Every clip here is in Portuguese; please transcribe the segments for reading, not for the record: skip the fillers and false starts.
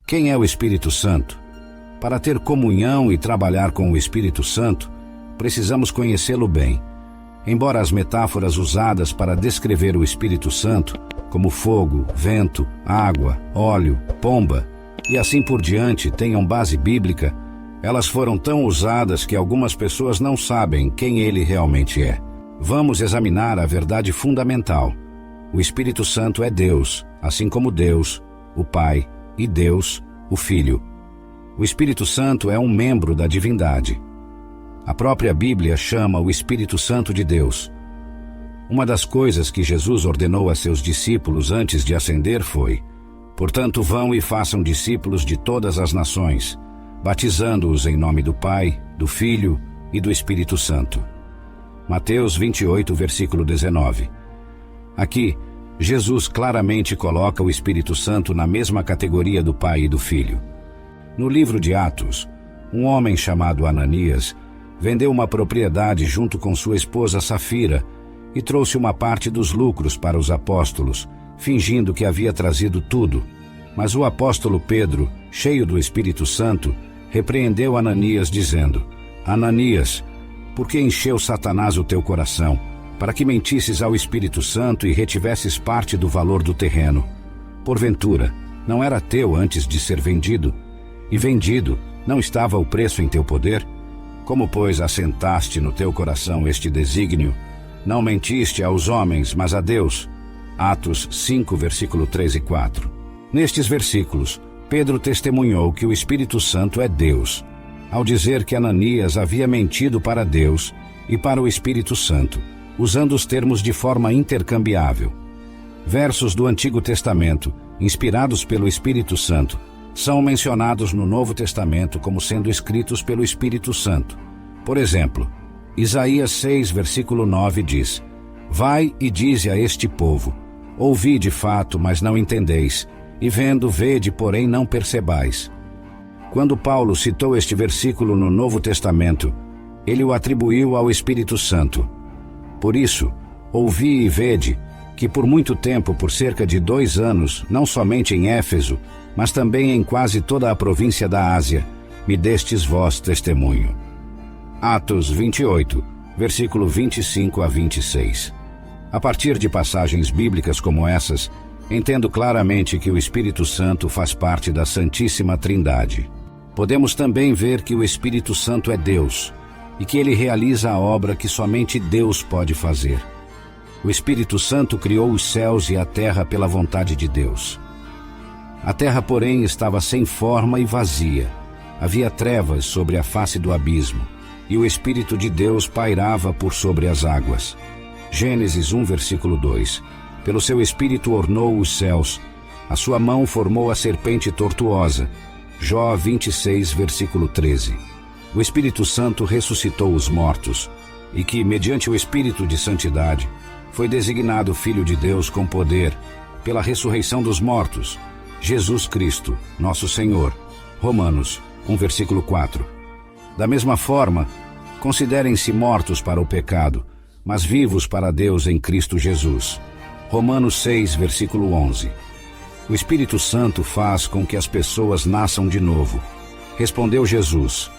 Quem é o Espírito Santo? Para ter comunhão e trabalhar com o Espírito Santo, precisamos conhecê-lo bem. Embora as metáforas usadas para descrever o Espírito Santo, como fogo, vento, água, óleo, pomba e assim por diante, tenham base bíblica, elas foram tão usadas que algumas pessoas não sabem quem ele realmente é. Vamos examinar a verdade fundamental. O Espírito Santo é Deus, assim como Deus, o Pai, e Deus, o Filho. O Espírito Santo é um membro da divindade. A própria Bíblia chama o Espírito Santo de Deus. Uma das coisas que Jesus ordenou a seus discípulos antes de ascender foi: portanto, vão e façam discípulos de todas as nações, batizando-os em nome do Pai, do Filho e do Espírito Santo. Mateus 28, versículo 19. Aqui, Jesus claramente coloca o Espírito Santo na mesma categoria do Pai e do Filho. No livro de Atos, um homem chamado Ananias vendeu uma propriedade junto com sua esposa Safira e trouxe uma parte dos lucros para os apóstolos, fingindo que havia trazido tudo. Mas o apóstolo Pedro, cheio do Espírito Santo, repreendeu Ananias dizendo: Ananias, por que encheu Satanás o teu coração, para que mentisses ao Espírito Santo e retivesses parte do valor do terreno? Porventura, não era teu antes de ser vendido? E vendido, não estava o preço em teu poder? Como, pois, assentaste no teu coração este desígnio? Não mentiste aos homens, mas a Deus. Atos 5, versículo 3 e 4. Nestes versículos, Pedro testemunhou que o Espírito Santo é Deus, ao dizer que Ananias havia mentido para Deus e para o Espírito Santo, usando os termos de forma intercambiável. Versos do Antigo Testamento, inspirados pelo Espírito Santo, são mencionados no Novo Testamento como sendo escritos pelo Espírito Santo. Por exemplo, Isaías 6, versículo 9 diz: Vai e dize a este povo: ouvi de fato, mas não entendeis, e vendo, vede, porém não percebais. Quando Paulo citou este versículo no Novo Testamento, ele o atribuiu ao Espírito Santo. Por isso, ouvi e vede, que por muito tempo, por cerca de 2 anos, não somente em Éfeso, mas também em quase toda a província da Ásia, me destes vós testemunho. Atos 28, versículo 25 a 26. A partir de passagens bíblicas como essas, entendo claramente que o Espírito Santo faz parte da Santíssima Trindade. Podemos também ver que o Espírito Santo é Deus, e que ele realiza a obra que somente Deus pode fazer. O Espírito Santo criou os céus e a terra pela vontade de Deus. A terra, porém, estava sem forma e vazia. Havia trevas sobre a face do abismo, e o Espírito de Deus pairava por sobre as águas. Gênesis 1, versículo 2. Pelo seu Espírito ornou os céus, a sua mão formou a serpente tortuosa. Jó 26, versículo 13. O Espírito Santo ressuscitou os mortos, e que, mediante o Espírito de santidade, foi designado Filho de Deus com poder, pela ressurreição dos mortos, Jesus Cristo, nosso Senhor. Romanos 1, versículo 4. Da mesma forma, considerem-se mortos para o pecado, mas vivos para Deus em Cristo Jesus. Romanos 6, versículo 11. O Espírito Santo faz com que as pessoas nasçam de novo. Respondeu Jesus: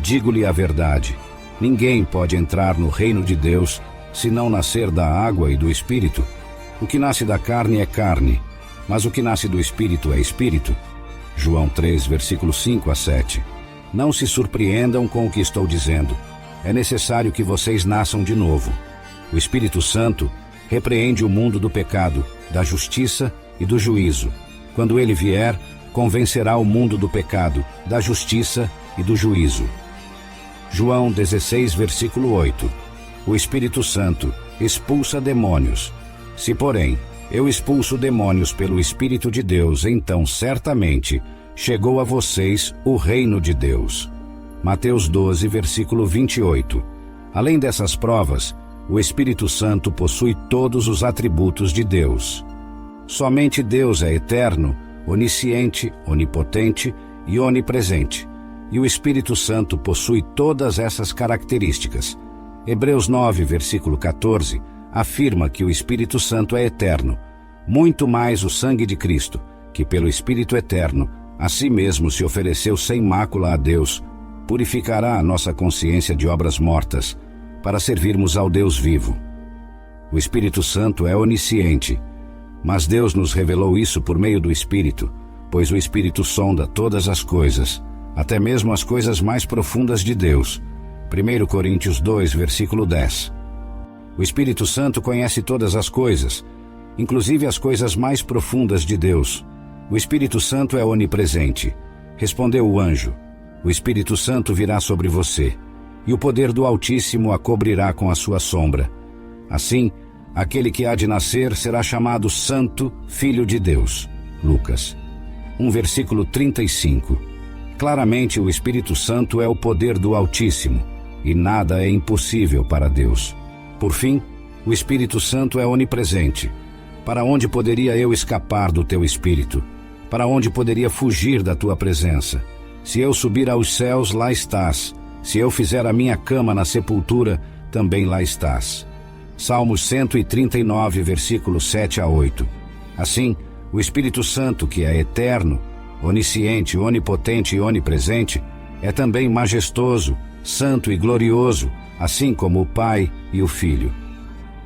digo-lhe a verdade, ninguém pode entrar no reino de Deus se não nascer da água e do Espírito. O que nasce da carne é carne, mas o que nasce do Espírito é Espírito. João 3, versículo 5 a 7. Não se surpreendam com o que estou dizendo. É necessário que vocês nasçam de novo. O Espírito Santo repreende o mundo do pecado, da justiça e do juízo. Quando ele vier, convencerá o mundo do pecado, da justiça e do juízo. João 16, versículo 8. O Espírito Santo expulsa demônios. Se, porém, eu expulso demônios pelo Espírito de Deus, então certamente chegou a vocês o reino de Deus. Mateus 12, versículo 28. Além dessas provas, o Espírito Santo possui todos os atributos de Deus. Somente Deus é eterno, onisciente, onipotente e onipresente, e o Espírito Santo possui todas essas características. Hebreus 9, versículo 14, afirma que o Espírito Santo é eterno, muito mais o sangue de Cristo, que pelo Espírito eterno A si mesmo se ofereceu sem mácula a Deus, purificará a nossa consciência de obras mortas, para servirmos ao Deus vivo. O Espírito Santo é onisciente, mas Deus nos revelou isso por meio do Espírito, pois o Espírito sonda todas as coisas, até mesmo as coisas mais profundas de Deus. 1 Coríntios 2, versículo 10. O Espírito Santo conhece todas as coisas, inclusive as coisas mais profundas de Deus. O Espírito Santo é onipresente. Respondeu o anjo: o Espírito Santo virá sobre você, e o poder do Altíssimo a cobrirá com a sua sombra. Assim, aquele que há de nascer será chamado Santo Filho de Deus. Lucas 1, versículo 35. Claramente, o Espírito Santo é o poder do Altíssimo, e nada é impossível para Deus. Por fim, o Espírito Santo é onipresente. Para onde poderia eu escapar do teu Espírito? Para onde poderia fugir da tua presença? Se eu subir aos céus, lá estás. Se eu fizer a minha cama na sepultura, também lá estás. Salmos 139, versículos 7 a 8. Assim, o Espírito Santo, que é eterno, onisciente, onipotente e onipresente, é também majestoso, santo e glorioso, assim como o Pai e o Filho.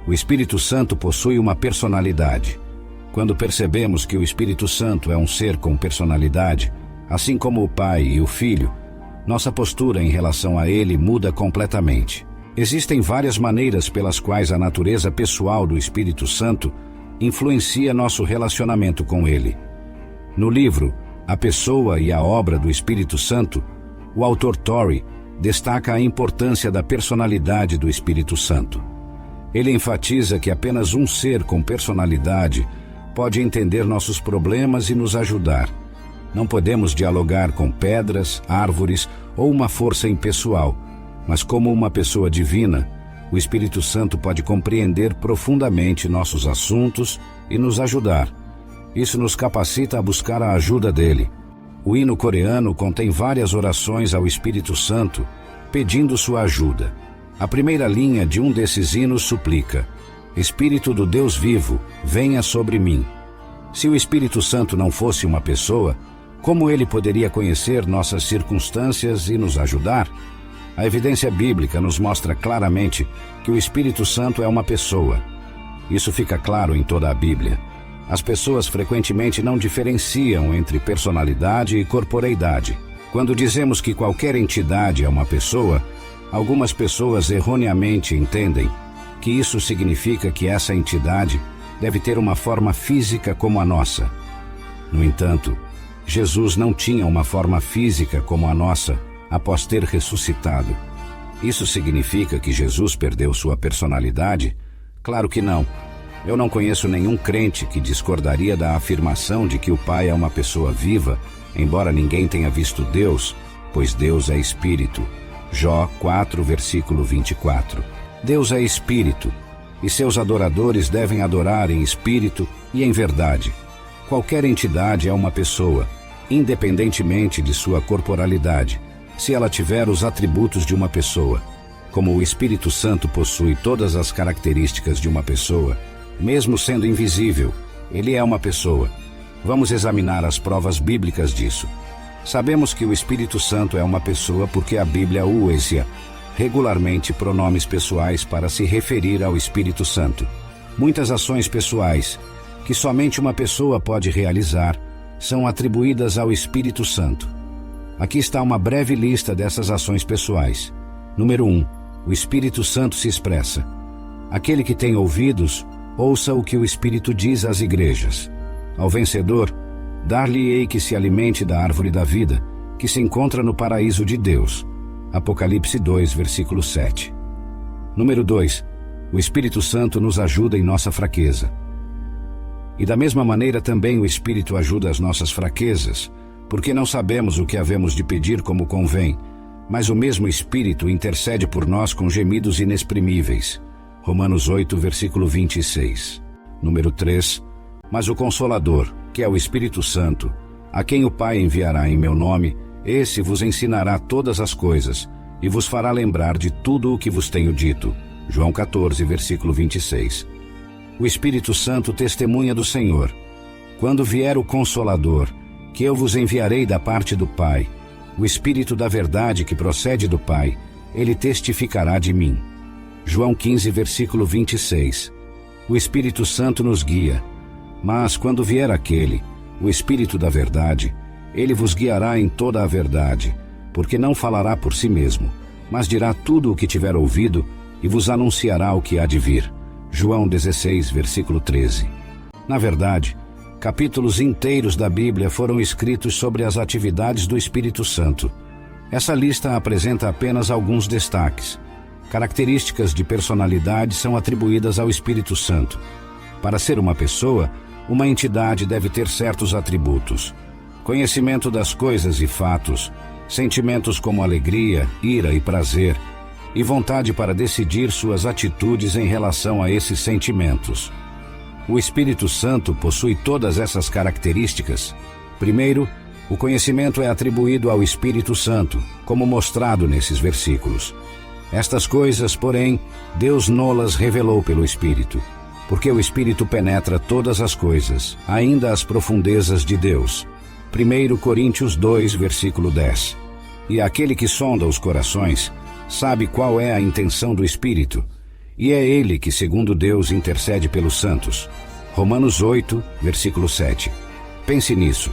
O Espírito Santo possui uma personalidade. Quando percebemos que o Espírito Santo é um ser com personalidade, assim como o Pai e o Filho, nossa postura em relação a ele muda completamente. Existem várias maneiras pelas quais a natureza pessoal do Espírito Santo influencia nosso relacionamento com ele. No livro A Pessoa e a Obra do Espírito Santo, o autor Torrey destaca a importância da personalidade do Espírito Santo. Ele enfatiza que apenas um ser com personalidade pode entender nossos problemas e nos ajudar. Não podemos dialogar com pedras, árvores ou uma força impessoal, mas como uma pessoa divina, o Espírito Santo pode compreender profundamente nossos assuntos e nos ajudar. Isso nos capacita a buscar a ajuda dele. O hino coreano contém várias orações ao Espírito Santo, pedindo sua ajuda. A primeira linha de um desses hinos suplica: Espírito do Deus vivo, venha sobre mim. Se o Espírito Santo não fosse uma pessoa, como ele poderia conhecer nossas circunstâncias e nos ajudar? A evidência bíblica nos mostra claramente que o Espírito Santo é uma pessoa. Isso fica claro em toda a Bíblia. As pessoas frequentemente não diferenciam entre personalidade e corporeidade. Quando dizemos que qualquer entidade é uma pessoa, algumas pessoas erroneamente entendem que isso significa que essa entidade deve ter uma forma física como a nossa. No entanto, Jesus não tinha uma forma física como a nossa após ter ressuscitado. Isso significa que Jesus perdeu sua personalidade? Claro que não. Eu não conheço nenhum crente que discordaria da afirmação de que o Pai é uma pessoa viva, embora ninguém tenha visto Deus, pois Deus é Espírito. Jó 4, versículo 24. Deus é Espírito, e seus adoradores devem adorar em espírito e em verdade. Qualquer entidade é uma pessoa, independentemente de sua corporalidade, se ela tiver os atributos de uma pessoa. Como o Espírito Santo possui todas as características de uma pessoa, mesmo sendo invisível, ele é uma pessoa. Vamos examinar as provas bíblicas disso. Sabemos que o Espírito Santo é uma pessoa porque a Bíblia usa regularmente pronomes pessoais para se referir ao Espírito Santo. Muitas ações pessoais, que somente uma pessoa pode realizar, são atribuídas ao Espírito Santo. Aqui está uma breve lista dessas ações pessoais. Número 1. O Espírito Santo se expressa. Aquele que tem ouvidos, ouça o que o Espírito diz às igrejas. Ao vencedor, dar-lhe-ei que se alimente da árvore da vida, que se encontra no paraíso de Deus. Apocalipse 2, versículo 7. Número 2. O Espírito Santo nos ajuda em nossa fraqueza. E da mesma maneira também o Espírito ajuda as nossas fraquezas, porque não sabemos o que havemos de pedir como convém, mas o mesmo Espírito intercede por nós com gemidos inexprimíveis. Romanos 8, versículo 26. Número 3. Mas o Consolador, que é o Espírito Santo, a quem o Pai enviará em meu nome, esse vos ensinará todas as coisas e vos fará lembrar de tudo o que vos tenho dito. João 14, versículo 26. O Espírito Santo testemunha do Senhor. Quando vier o Consolador, que eu vos enviarei da parte do Pai, o Espírito da verdade que procede do Pai, ele testificará de mim. João 15, versículo 26. O Espírito Santo nos guia, mas quando vier aquele, o Espírito da verdade, ele vos guiará em toda a verdade, porque não falará por si mesmo, mas dirá tudo o que tiver ouvido e vos anunciará o que há de vir. João 16, versículo 13. Na verdade, capítulos inteiros da Bíblia foram escritos sobre as atividades do Espírito Santo. Essa lista apresenta apenas alguns destaques. Características de personalidade são atribuídas ao Espírito Santo. Para ser uma pessoa, uma entidade deve ter certos atributos: conhecimento das coisas e fatos, sentimentos como alegria, ira e prazer, e vontade para decidir suas atitudes em relação a esses sentimentos. O Espírito Santo possui todas essas características. Primeiro, o conhecimento é atribuído ao Espírito Santo, como mostrado nesses versículos. Estas coisas, porém, Deus nolas revelou pelo Espírito, porque o Espírito penetra todas as coisas, ainda as profundezas de Deus. 1 Coríntios 2, versículo 10. E aquele que sonda os corações sabe qual é a intenção do Espírito, e é ele que, segundo Deus, intercede pelos santos. Romanos 8, versículo 7. Pense nisso.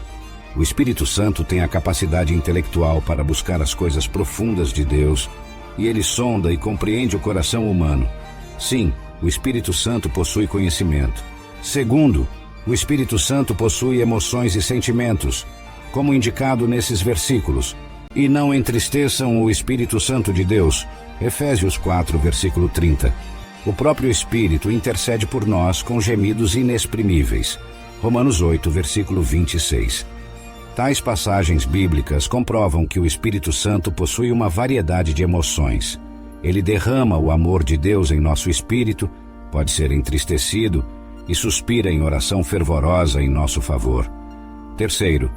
O Espírito Santo tem a capacidade intelectual para buscar as coisas profundas de Deus, e ele sonda e compreende o coração humano. Sim, o Espírito Santo possui conhecimento. Segundo, o Espírito Santo possui emoções e sentimentos, como indicado nesses versículos. E não entristeçam o Espírito Santo de Deus. Efésios 4, versículo 30. O próprio Espírito intercede por nós com gemidos inexprimíveis. Romanos 8, versículo 26. Tais passagens bíblicas comprovam que o Espírito Santo possui uma variedade de emoções. Ele derrama o amor de Deus em nosso espírito, pode ser entristecido e suspira em oração fervorosa em nosso favor. Terceiro,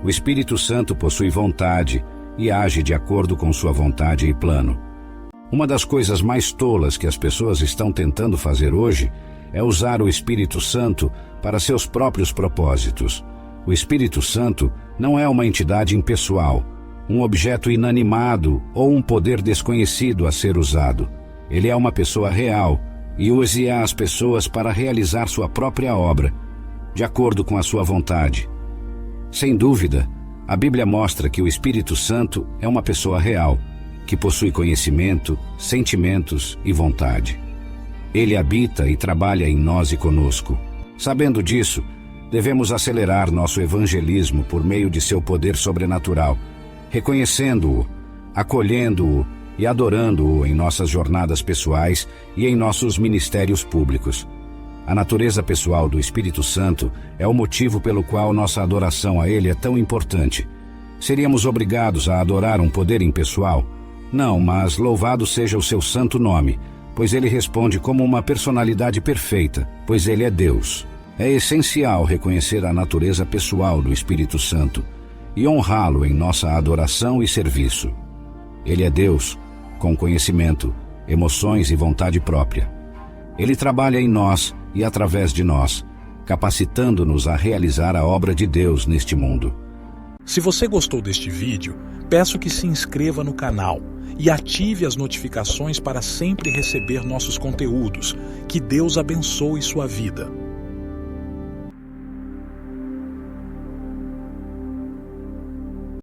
o Espírito Santo possui vontade e age de acordo com sua vontade e plano. Uma das coisas mais tolas que as pessoas estão tentando fazer hoje é usar o Espírito Santo para seus próprios propósitos. O Espírito Santo não é uma entidade impessoal, um objeto inanimado ou um poder desconhecido a ser usado. Ele é uma pessoa real e usa as pessoas para realizar sua própria obra, de acordo com a sua vontade. Sem dúvida, a Bíblia mostra que o Espírito Santo é uma pessoa real, que possui conhecimento, sentimentos e vontade. Ele habita e trabalha em nós e conosco. Sabendo disso, devemos acelerar nosso evangelismo por meio de seu poder sobrenatural, reconhecendo-o, acolhendo-o e adorando-o em nossas jornadas pessoais e em nossos ministérios públicos. A natureza pessoal do Espírito Santo é o motivo pelo qual nossa adoração a Ele é tão importante. Seríamos obrigados a adorar um poder impessoal? Não, mas louvado seja o seu santo nome, pois Ele responde como uma personalidade perfeita, pois Ele é Deus. É essencial reconhecer a natureza pessoal do Espírito Santo e honrá-lo em nossa adoração e serviço. Ele é Deus, com conhecimento, emoções e vontade própria. Ele trabalha em nós e através de nós, capacitando-nos a realizar a obra de Deus neste mundo. Se você gostou deste vídeo, peço que se inscreva no canal e ative as notificações para sempre receber nossos conteúdos. Que Deus abençoe sua vida.